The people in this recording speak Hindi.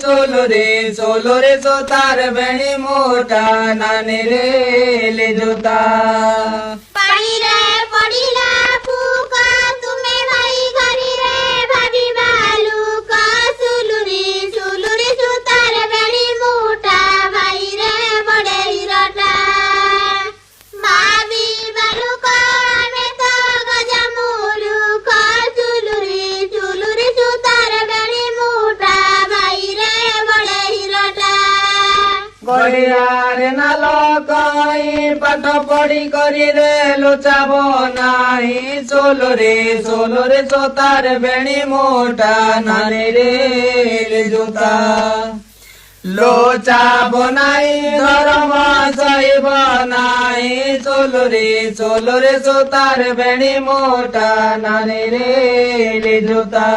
सोलो रे सोतार बेणी मोटा नाने रे ले जोता पड़ी रे पड़ीला फूका तुम्हें भाई घरी रे भाभी बालू का सुलुरी सुतार बेणी मोटा भाई रे बड़े हिरटा भाभी बालू का में तो गजा मुलू का सुलुरी सुतार बेणी मोटा भाई रे बड़े हिरटा गड़ियारे नालो कई पाठ पढ़ी करी रे लोचाब नाही सोलो रे सोतार बेणी मोटा नाने रे ले जोता लोचाब नाही धर्म सैब नाही सोलो रे सोतार बेणी मोटा नाने रे ले जोता।